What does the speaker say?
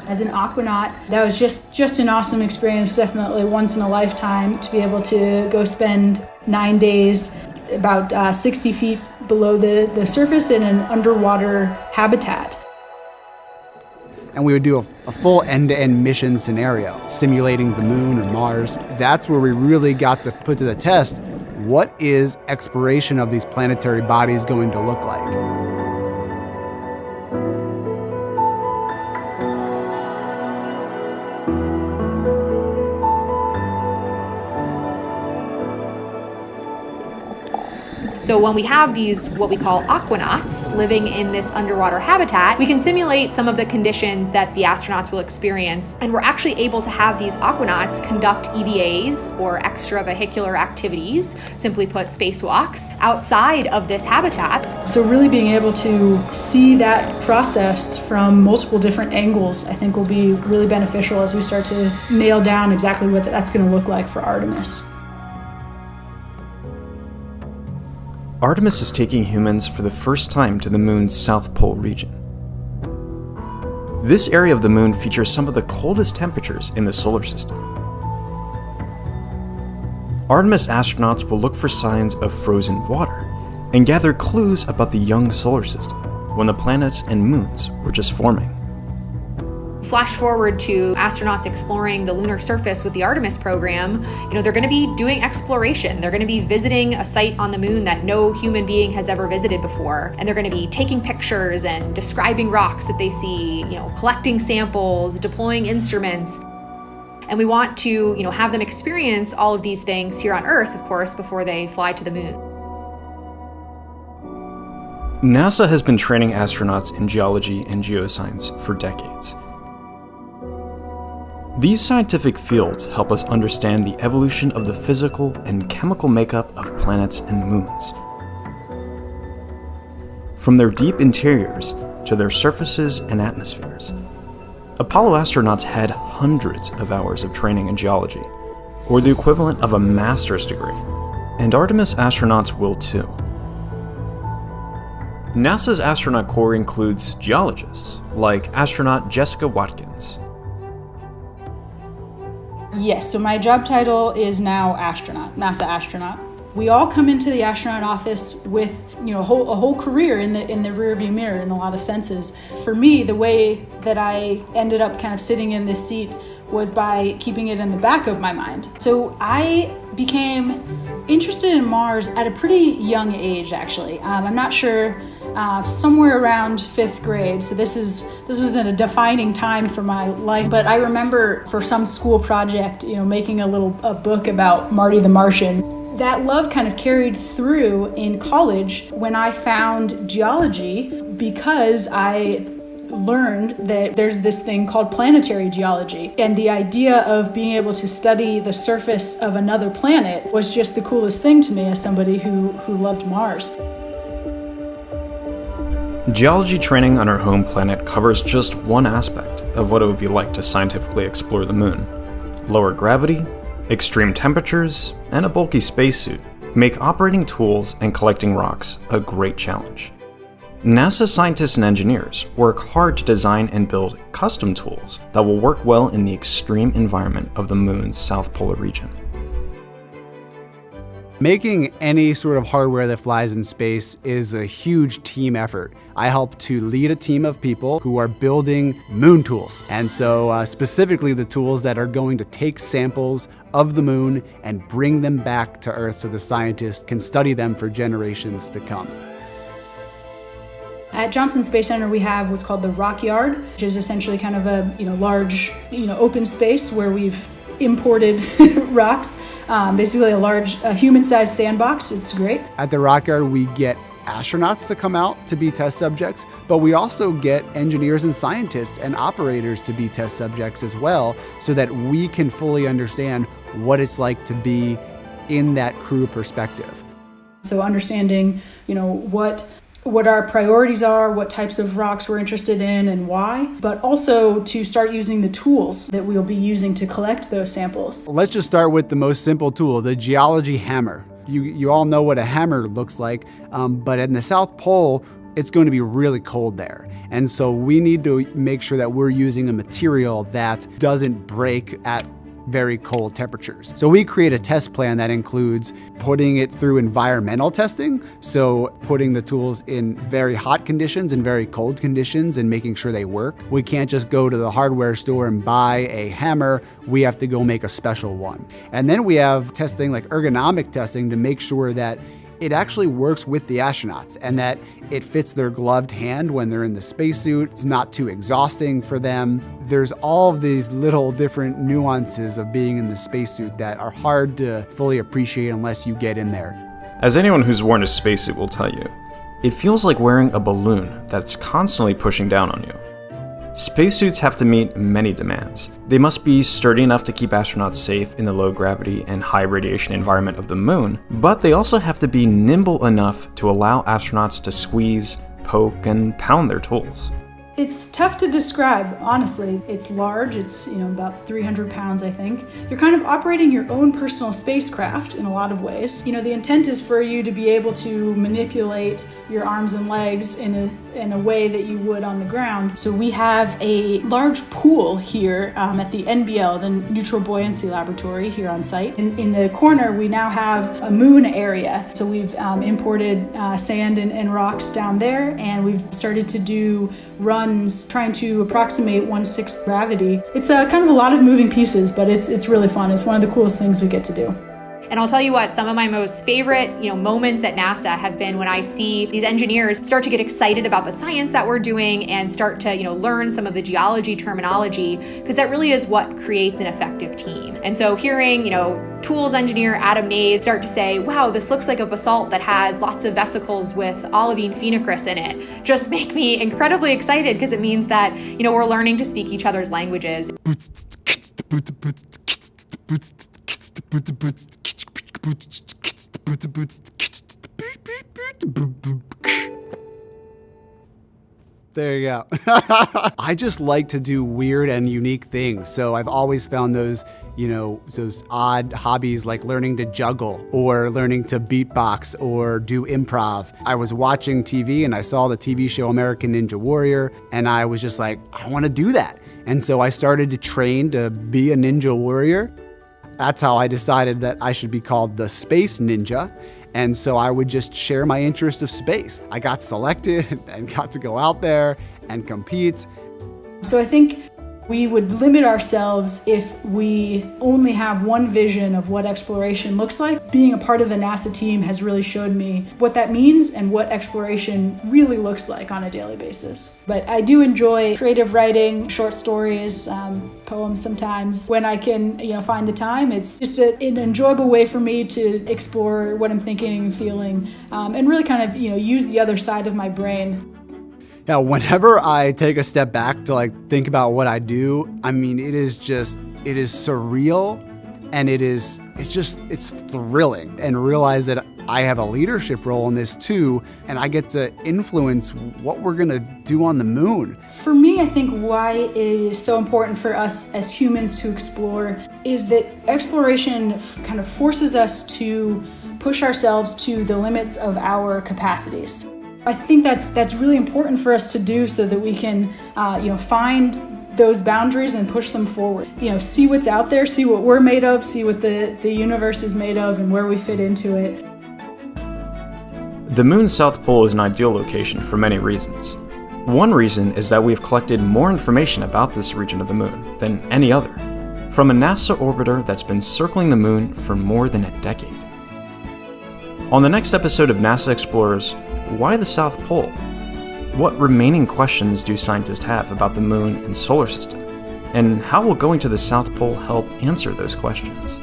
As an aquanaut, that was just an awesome experience, definitely once in a lifetime, to be able to go spend 9 days about 60 feet below the surface in an underwater habitat. And we would do a full end-to-end mission scenario, simulating the moon or Mars. That's where we really got to put to the test, what is exploration of these planetary bodies going to look like? So when we have these, what we call aquanauts, living in this underwater habitat, we can simulate some of the conditions that the astronauts will experience. And we're actually able to have these aquanauts conduct EVAs, or extravehicular activities, simply put, spacewalks, outside of this habitat. So really being able to see that process from multiple different angles, I think will be really beneficial as we start to nail down exactly what that's going to look like for Artemis. Artemis is taking humans for the first time to the moon's South Pole region. This area of the moon features some of the coldest temperatures in the solar system. Artemis astronauts will look for signs of frozen water and gather clues about the young solar system, when the planets and moons were just forming. Flash forward to astronauts exploring the lunar surface with the Artemis program. They're going to be doing exploration. They're going to be visiting a site on the moon that no human being has ever visited before. And they're going to be taking pictures and describing rocks that they see, collecting samples, deploying instruments. And we want to, have them experience all of these things here on Earth, of course, before they fly to the moon. NASA has been training astronauts in geology and geoscience for decades. These scientific fields help us understand the evolution of the physical and chemical makeup of planets and moons. From their deep interiors to their surfaces and atmospheres. Apollo astronauts had hundreds of hours of training in geology, or the equivalent of a master's degree, and Artemis astronauts will too. NASA's astronaut corps includes geologists, like astronaut Jessica Watkins. Yes, so my job title is now astronaut, NASA astronaut. We all come into the astronaut office with, a whole career in the rearview mirror in a lot of senses. For me, the way that I ended up kind of sitting in this seat was by keeping it in the back of my mind. So I became interested in Mars at a pretty young age, actually. I'm not sure, somewhere around 5th grade. So this was a defining time for my life. But I remember for some school project, making a book about Marty the Martian. That love kind of carried through in college when I found geology, because I learned that there's this thing called planetary geology. And the idea of being able to study the surface of another planet was just the coolest thing to me as somebody who loved Mars. Geology training on our home planet covers just one aspect of what it would be like to scientifically explore the moon. Lower gravity, extreme temperatures, and a bulky spacesuit make operating tools and collecting rocks a great challenge. NASA scientists and engineers work hard to design and build custom tools that will work well in the extreme environment of the moon's South Polar region. Making any sort of hardware that flies in space is a huge team effort. I help to lead a team of people who are building moon tools. And so specifically the tools that are going to take samples of the moon and bring them back to Earth so the scientists can study them for generations to come. At Johnson Space Center, we have what's called the Rock Yard, which is essentially kind of a large open space where we've imported rocks, basically a large human-sized sandbox. It's great. At the Rock Yard, we get astronauts to come out to be test subjects, but we also get engineers and scientists and operators to be test subjects as well, so that we can fully understand what it's like to be in that crew perspective. So understanding, what our priorities are, what types of rocks we're interested in and why, but also to start using the tools that we'll be using to collect those samples. Let's just start with the most simple tool, the geology hammer. you all know what a hammer looks like, but in the South Pole, it's going to be really cold there. And so we need to make sure that we're using a material that doesn't break at very cold temperatures. So we create a test plan that includes putting it through environmental testing. So putting the tools in very hot conditions and very cold conditions and making sure they work. We can't just go to the hardware store and buy a hammer. We have to go make a special one. And then we have testing like ergonomic testing to make sure that it actually works with the astronauts and that it fits their gloved hand when they're in the spacesuit. It's not too exhausting for them. There's all of these little different nuances of being in the spacesuit that are hard to fully appreciate unless you get in there. As anyone who's worn a spacesuit will tell you, it feels like wearing a balloon that's constantly pushing down on you. Spacesuits have to meet many demands. They must be sturdy enough to keep astronauts safe in the low gravity and high radiation environment of the moon, but they also have to be nimble enough to allow astronauts to squeeze, poke, and pound their tools. It's tough to describe, honestly. It's large, it's about 300 pounds, I think. You're kind of operating your own personal spacecraft in a lot of ways. The intent is for you to be able to manipulate your arms and legs in a way that you would on the ground. So we have a large pool here at the NBL, the Neutral Buoyancy Laboratory here on site. In the corner, we now have a moon area. So we've imported sand and rocks down there, and we've started to do runs trying to approximate 1/6 gravity. It's kind of a lot of moving pieces, but it's really fun. It's one of the coolest things we get to do. And I'll tell you what, some of my most favorite, moments at NASA have been when I see these engineers start to get excited about the science that we're doing and start to, learn some of the geology terminology, because that really is what creates an effective team. And so hearing, tools engineer Adam Nade start to say, wow, this looks like a basalt that has lots of vesicles with olivine phenocryst in it, just make me incredibly excited, because it means that, we're learning to speak each other's languages. There you go. I just like to do weird and unique things. So I've always found those odd hobbies like learning to juggle or learning to beatbox or do improv. I was watching TV and I saw the TV show American Ninja Warrior, and I was just like, I want to do that. And so I started to train to be a ninja warrior. That's how I decided that I should be called the Space Ninja. And so I would just share my interest of space. I got selected and got to go out there and compete. So I think we would limit ourselves if we only have one vision of what exploration looks like. Being a part of the NASA team has really showed me what that means and what exploration really looks like on a daily basis. But I do enjoy creative writing, short stories, poems sometimes. When I can find the time, it's just an enjoyable way for me to explore what I'm thinking and feeling, and really kind of use the other side of my brain. Now, whenever I take a step back to think about what I do, it is surreal, and it's thrilling, and realize that I have a leadership role in this too, and I get to influence what we're gonna do on the moon. For me, I think why it is so important for us as humans to explore is that exploration kind of forces us to push ourselves to the limits of our capacities. I think that's really important for us to do so that we can, find those boundaries and push them forward. See what's out there, see what we're made of, see what the universe is made of, and where we fit into it. The moon's South Pole is an ideal location for many reasons. One reason is that we've collected more information about this region of the moon than any other, from a NASA orbiter that's been circling the moon for more than a decade. On the next episode of NASA Explorers, why the South Pole? What remaining questions do scientists have about the moon and solar system? And how will going to the South Pole help answer those questions?